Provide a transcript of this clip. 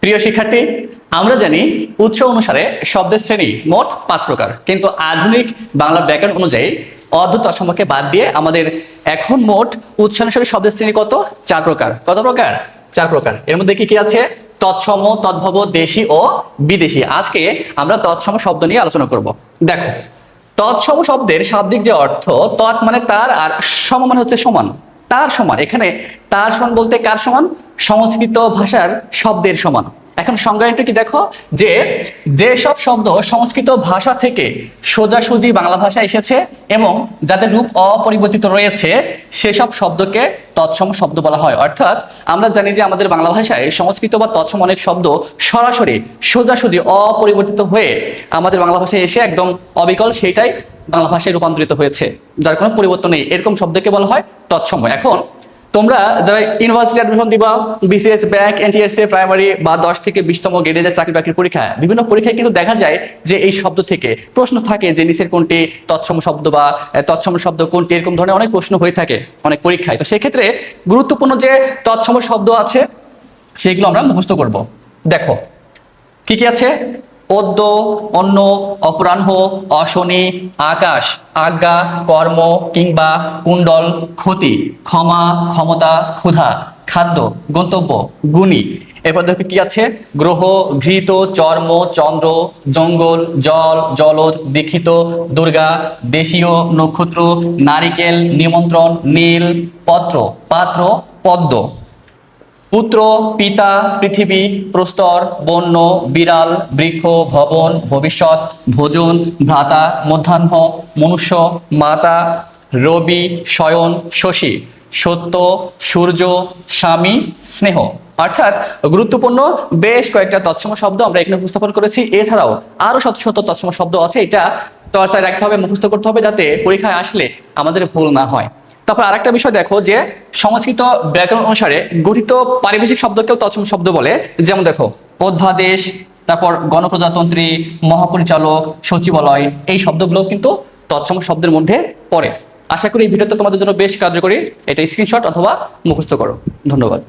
প্রিয় শিক্ষার্থী, আমরা জানি উৎস অনুসারে শব্দের শ্রেণী মোট 5 প্রকার, কিন্তু আধুনিক বাংলা ব্যাকরণ অনুযায়ী অর্ধ তৎসমকে বাদ দিয়ে আমাদের এখন মোট উৎস অনুসারে শব্দের শ্রেণী কত? 4 প্রকার। কত প্রকার? 4 প্রকার। এর মধ্যে কি কি আছে? তৎসম, তদ্ভব, দেশি ও বিদেশি। আজকে আমরা তৎসম শব্দ নিয়ে আলোচনা করব। দেখো, তৎসম শব্দের শাব্দিক যে অর্থ, তৎ মানে তার, আর সম মানে হচ্ছে সমান, তার সমান। এখানে তার সমান বলতে কার সমান? সংস্কৃত ভাষার শব্দের সমান। এখন সংজ্ঞাটা কি দেখো, যে যেসব শব্দ সংস্কৃত ভাষা থেকে সোজাসুজি বাংলা ভাষা এসেছে এবং যাদের রূপ অপরিবর্তিত রয়েছে সেসব শব্দকে তৎসম শব্দ বলা হয়। অর্থাৎ আমরা জানি যে আমাদের বাংলা ভাষায় সংস্কৃত বা তৎসম অনেক শব্দ সরাসরি সোজাসুজি অপরিবর্তিত হয়ে আমাদের বাংলা ভাষায় এসে একদম অবিকল সেইটাই বাংলা ভাষায় রূপান্তরিত হয়েছে, যার কোনো পরিবর্তন নেই। এরকম শব্দকে বলা হয় তৎসম। এখন তোমরা যারা ইউনিভার্সিটি অ্যাডমিশন দিবা, বিসিএস, ব্যাংক, এনটিএসসি, প্রাইমারি বা 10 থেকে 20তম গ্রেডে যে চাকরি বাকরির পরীক্ষা, বিভিন্ন পরীক্ষায় কিন্তু দেখা যায় যে এই শব্দ থেকে প্রশ্ন থাকে যে নিচের কোনটি তৎসম শব্দ বা তৎসম শব্দ কোনটি, এরকম ধরনের অনেক প্রশ্ন হয়ে থাকে অনেক পরীক্ষায়। তো সেক্ষেত্রে গুরুত্বপূর্ণ যে তৎসম শব্দ আছে সেগুলো আমরা মুখস্থ করব। দেখো কি কি আছে? অদ্য, অন্য, অপরাহ্ন, অশনি, আকাশ, আজ্ঞা, কর্ম কিংবা, কুণ্ডল, ক্ষতি, ক্ষমা, ক্ষমতা, ক্ষুধা, খাদ্য, গন্তব্য, গুণী। এরপর দেখো কি আছে? গ্রহ, ঘৃত, চর্ম, চন্দ্র, জঙ্গল, জল, জলজ, দীক্ষিত, দুর্গা, দেশীয়, নক্ষত্র, নারিকেল, নিমন্ত্রণ, নীল, পত্র, পাত্র, পদ্ম, পুত্র, পিতা, পৃথিবী, প্রস্তর, বন্য, বিড়াল, বৃক্ষ, ভবন, ভবিষ্যৎ, ভোজন, ভ্রাতা, মধ্যাহ্ন, মনুষ্য, মাতা, রবি, শয়ন, শশী, সত্য, সূর্য, স্বামী, স্নেহ। অর্থাৎ গুরুত্বপূর্ণ বেশ কয়েকটা তৎসম শব্দ আমরা এখানে উপস্থাপন করেছি। এছাড়াও আরো শত শত তৎসম শব্দ আছে, এটা চর্চায় রাখতে হবে, মুখস্থ করতে হবে, যাতে পরীক্ষায় আসলে আমাদের ভুল না হয়। তারপর আরেকটা বিষয় দেখো, যে সংস্কৃত ব্যাকরণ অনুসারে গঠিত পারিভাষিক শব্দকেও তৎসম শব্দ বলে। যেমন দেখো, অধ্যাদেশ, তারপর গণপ্রজাতন্ত্রী, মহাপরিচালক, সচিবালয়, এই শব্দগুলো কিন্তু তৎসম শব্দের মধ্যে পড়ে। আশা করি এই ভিডিওটা তোমাদের জন্য বেশ কার্যকরী। এটা স্ক্রিনশট অথবা মুখস্থ করো। ধন্যবাদ।